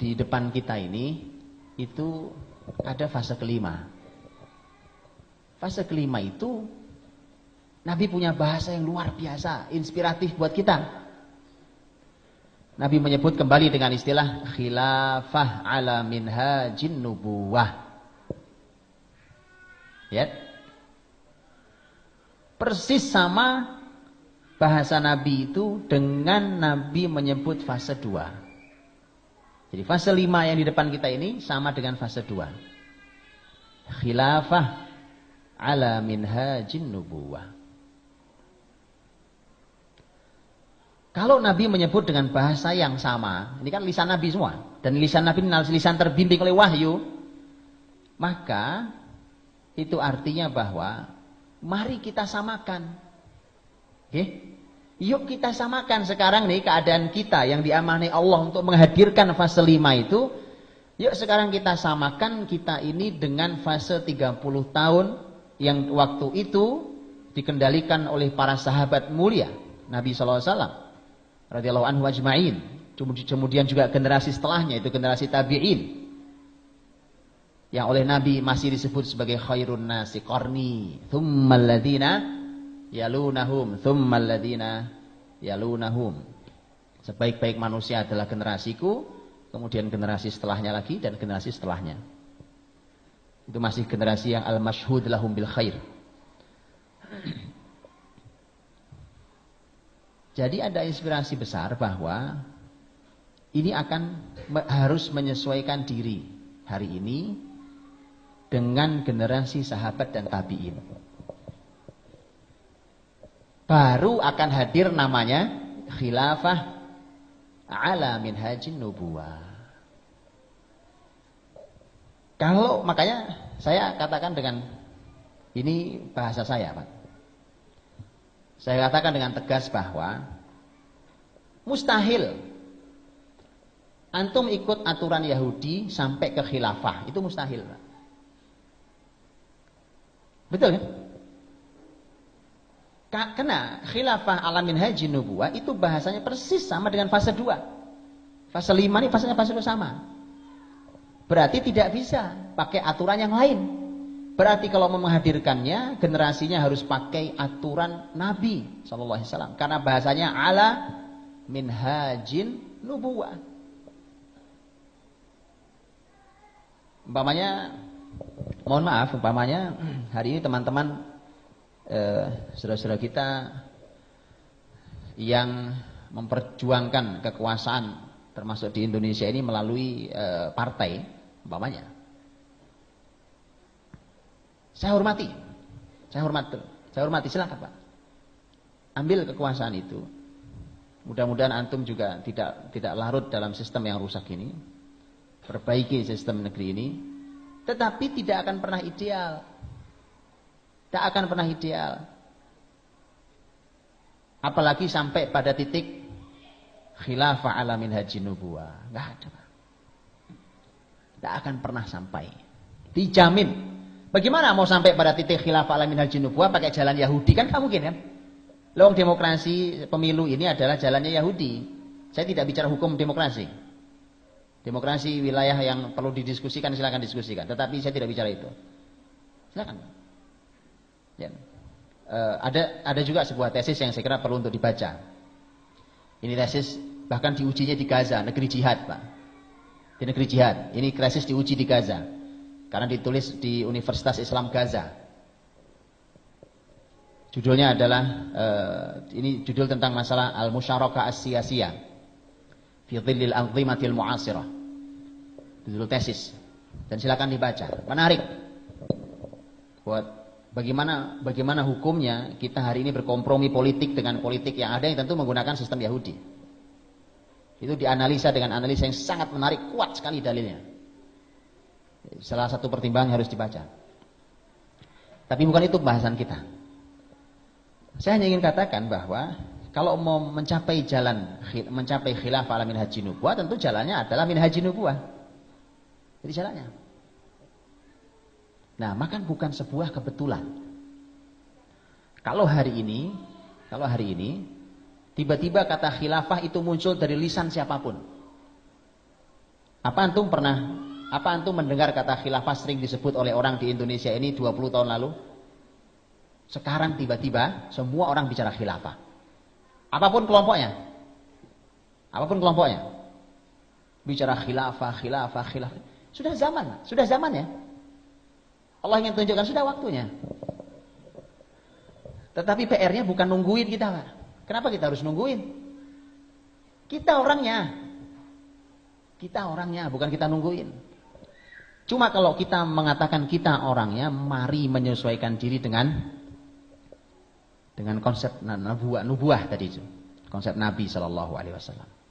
di depan kita ini itu ada fase kelima. Fase kelima itu Nabi punya bahasa yang luar biasa, inspiratif buat kita. Nabi menyebut kembali dengan istilah khilafah ala minhajin nubuwah. Ya. Persis sama bahasa Nabi itu dengan Nabi menyebut fase 2. Jadi fase 5 yang di depan kita ini sama dengan fase 2. Khilafah ala minhajin nubuwah. Kalau Nabi menyebut dengan bahasa yang sama, ini kan lisan Nabi semua, dan lisan Nabi lisan terbimbing oleh wahyu, maka itu artinya bahwa mari kita samakan. Oke? Yuk kita samakan sekarang nih keadaan kita yang diamanai Allah untuk menghadirkan fase 5 itu. Yuk sekarang kita samakan kita ini dengan fase 30 tahun yang waktu itu dikendalikan oleh para sahabat mulia Nabi SAW radhiyallahu anhu ajma'in. Kemudian juga generasi setelahnya itu generasi tabi'in yang oleh Nabi masih disebut sebagai khairun nasi qarni thummal ladina yalunahum thummal ladina yalunahum. Sebaik-baik manusia adalah generasiku, kemudian generasi setelahnya lagi dan generasi setelahnya. Itu masih generasi yang al-masyhud lahum bil khair. Jadi ada inspirasi besar bahwa ini harus menyesuaikan diri hari ini dengan generasi sahabat dan tabi'in. Baru akan hadir namanya khilafah ala minhajin nubuwah. Kalau makanya saya katakan dengan ini bahasa saya, Pak. Saya katakan dengan tegas bahwa mustahil antum ikut aturan Yahudi sampai ke khilafah, itu mustahil, Pak. Betul kan? Karena khilafah ala minhajin nubuwah itu bahasanya persis sama dengan fase 2. Fase 5 ini fasenya fase 2 sama. Berarti tidak bisa pakai aturan yang lain. Berarti kalau mau menghadirkannya, generasinya harus pakai aturan Nabi SAW. Karena bahasanya ala minhajin nubuwah. Umpamanya, mohon maaf, umpamanya hari ini teman-teman saudara-saudara kita yang memperjuangkan kekuasaan termasuk di Indonesia ini melalui partai umpamanya, saya hormati silakan Pak, ambil kekuasaan itu. Mudah-mudahan antum juga tidak larut dalam sistem yang rusak ini, perbaiki sistem negeri ini, tetapi tidak akan pernah ideal. Tak akan pernah ideal. Apalagi sampai pada titik khilafah ala minhajin nubuwah. Enggak ada. Tak akan pernah sampai. Dijamin. Bagaimana mau sampai pada titik khilafah ala minhajin nubuwah pakai jalan Yahudi? Kan nggak mungkin kan? Lewat demokrasi pemilu ini adalah jalannya Yahudi. Saya tidak bicara hukum demokrasi. Demokrasi wilayah yang perlu didiskusikan silakan diskusikan. Tetapi saya tidak bicara itu. Silakan. Ya. Ada juga sebuah tesis yang saya kira perlu untuk dibaca. Ini tesis bahkan diujinya di Gaza, negeri jihad, Pak. Di negeri jihad. Ini tesis diuji di Gaza. Karena ditulis di Universitas Islam Gaza. Judulnya adalah ini judul tentang masalah al-musyarakah as-siyasiyah fi dhillil anzimatil mu'asirah. Judul tesis. Dan silakan dibaca. Menarik. Buat bagaimana hukumnya kita hari ini berkompromi politik dengan politik yang ada yang tentu menggunakan sistem Yahudi. Itu dianalisa dengan analisa yang sangat menarik, kuat sekali dalilnya. Salah satu pertimbangan harus dibaca. Tapi bukan itu bahasan kita. Saya hanya ingin katakan bahwa kalau mau mencapai khilafah ala minhajin nubuwah, tentu jalannya adalah minhajin nubuwah. Jadi jalannya. Nah, maka bukan sebuah kebetulan. Kalau hari ini tiba-tiba kata khilafah itu muncul dari lisan siapapun. Apa antum mendengar kata khilafah sering disebut oleh orang di Indonesia ini 20 tahun lalu? Sekarang tiba-tiba semua orang bicara khilafah. Apapun kelompoknya. Bicara khilafah. Sudah zamannya. Allah ingin tunjukkan sudah waktunya. Tetapi PR-nya bukan nungguin kita, Pak. Kenapa kita harus nungguin? Kita orangnya, bukan kita nungguin. Cuma kalau kita mengatakan kita orangnya, mari menyesuaikan diri dengan konsep nubuah tadi itu. Konsep Nabi SAW.